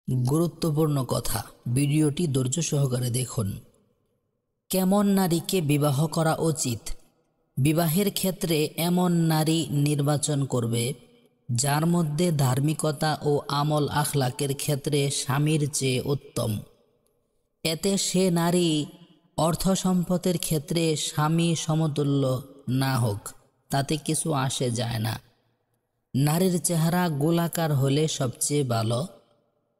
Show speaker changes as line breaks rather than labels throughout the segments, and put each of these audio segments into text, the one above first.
গুরুত্বপূর্ণ কথা, ভিডিওটি ধৈর্য সহকারে দেখুন। কেমন নারীকে বিবাহ করা উচিত? বিবাহের ক্ষেত্রে এমন নারী নির্বাচন করবে যার মধ্যে ধার্মিকতা ও আমল আখলাকের ক্ষেত্রে স্বামীর চেয়ে উত্তম। এতে সে নারী অর্থ সম্পদের ক্ষেত্রে স্বামী সমতুল্য না হোক, তাতে কিছু আসে যায় না। নারীর চেহারা গোলাকার হলে সবচেয়ে ভালো।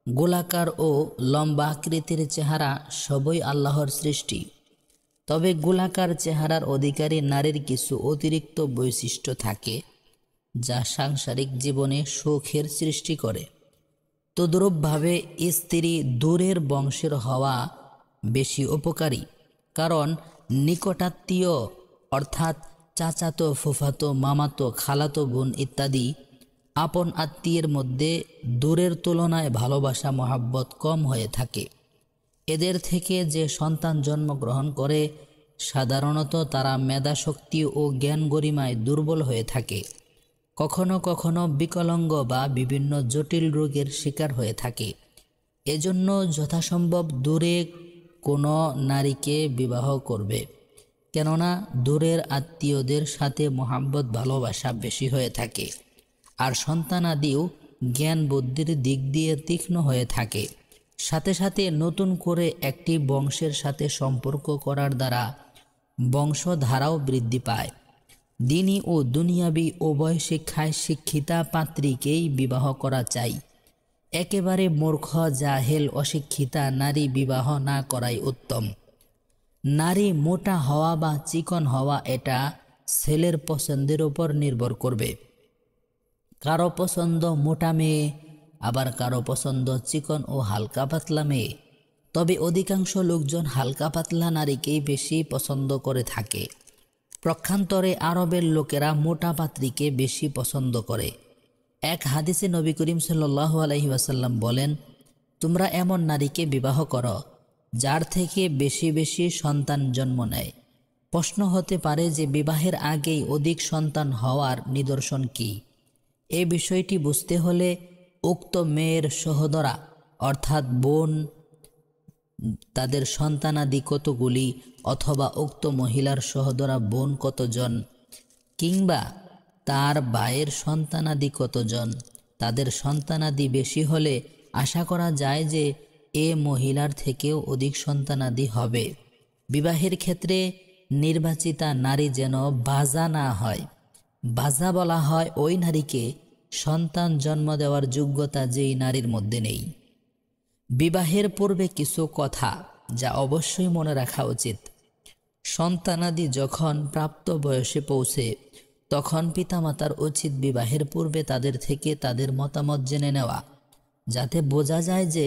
গোলাকার ও লম্বা আকৃতির চেহারা সবই আল্লাহর সৃষ্টি, তবে গোলাকার চেহারার অধিকারী নারীর কিছু অতিরিক্ত বৈশিষ্ট্য থাকে যা সাংসারিক জীবনে সুখের সৃষ্টি করে। তদ্রূপভাবে স্ত্রী দূরের বংশের হওয়া বেশি উপকারী, কারণ নিকটাত্মীয় অর্থাৎ চাচাতো, ফুফাতো, মামাতো, খালাতো বোন ইত্যাদি আপন আত্মীয়ের মধ্যে দূরের তুলনায় ভালোবাসা মহাব্বত কম হয়ে থাকে। এদের থেকে যে সন্তান জন্মগ্রহণ করে সাধারণত তারা মেধাশক্তি ও জ্ঞান গরিমায় দুর্বল হয়ে থাকে, কখনো কখনো বিকলাঙ্গ বা বিভিন্ন জটিল রোগের শিকার হয়ে থাকে। এজন্য যথাসম্ভব দূরে কোনো নারীকে বিবাহ করবে, কেননা দূরের আত্মীয়দের সাথে মহাব্বত ভালোবাসা বেশি হয়ে থাকে, আর সন্তানাদিও জ্ঞান বুদ্ধির দিক দিয়ে তীক্ষ্ণ হয়ে থাকে। সাথে সাথে নতুন করে একটি বংশের সাথে সম্পর্ক করার দ্বারা বংশধারাও বৃদ্ধি পায়। দিনী ও দুনিয়াবি উভয় শিক্ষায় শিক্ষিতা পাত্রীকেই বিবাহ করা চাই। একেবারে মূর্খ, জাহেল, অশিক্ষিতা নারী বিবাহ না করাই উত্তম। নারী মোটা হওয়া বা চিকন হওয়া এটা ছেলের পছন্দের উপর নির্ভর করবে। কারো পছন্দ মোটা মেয়ে, আবার কারো পছন্দ চিকন ও হালকা পাতলা মেয়ে। তবে অধিকাংশ লোকজন হালকা পাতলা নারীকেই বেশি পছন্দ করে থাকে। পক্ষান্তরে আরবের লোকেরা মোটা পাত্রীকে বেশি পছন্দ করে। এক হাদিসে নবী করিম সাল্লাল্লাহু আলাইহি ওয়াসাল্লাম বলেন, তোমরা এমন নারীকে বিবাহ করো যার থেকে বেশি বেশি সন্তান জন্ম নেয়। প্রশ্ন হতে পারে যে বিবাহের আগেই অধিক সন্তান হওয়ার নিদর্শন কি? এই বিষয়টি বুঝতে হলে উক্ত মেয়ের সহোদরা অর্থাৎ বোন, তাদের সন্তানাদি কতগুলি, অথবা উক্ত মহিলার সহোদরা বোন কতজন, কিংবা তার ভাইয়ের সন্তানাদি কতজন, তাদের সন্তানাদি বেশি হলে আশা করা যায় যে এ মহিলার থেকেও অধিক সন্তানাদি হবে। বিবাহের ক্ষেত্রে নির্বাচিতা নারী যেন বাজা না হয়। বাজা বলা হয় ওই নারীকে সন্তান জন্ম দেওয়ার যোগ্যতা যেই নারীর মধ্যে নেই। বিবাহের পূর্বে কিছু কথা যা অবশ্যই মনে রাখা উচিত। সন্তানাদি যখন প্রাপ্ত বয়সে পৌঁছে তখন পিতামাতার উচিত বিবাহের পূর্বে তাদের থেকে তাদের মতামত জেনে নেওয়া, যাতে বোঝা যায় যে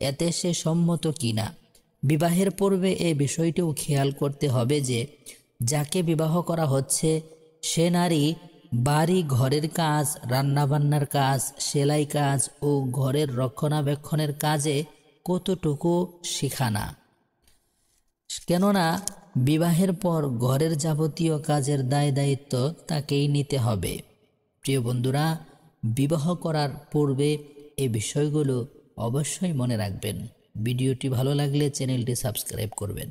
এতে সে সম্মত কিনা। বিবাহের পূর্বে এই বিষয়টিও খেয়াল করতে হবে যে যাকে বিবাহ করা হচ্ছে সে নারী বাড়ি ঘরের কাজ, রান্নাবান্নার কাজ, সেলাই কাজ ও ঘরের রক্ষণাবেক্ষণের কাজে কতটুকু শিখানা। কেননা বিবাহের পর ঘরের যাবতীয় কাজের দায় দায়িত্ব তাকেই নিতে হবে। প্রিয় বন্ধুরা, বিবাহ করার পূর্বে এই বিষয়গুলো অবশ্যই মনে রাখবেন। ভিডিওটি ভালো লাগলে চ্যানেলটি সাবস্ক্রাইব করবেন।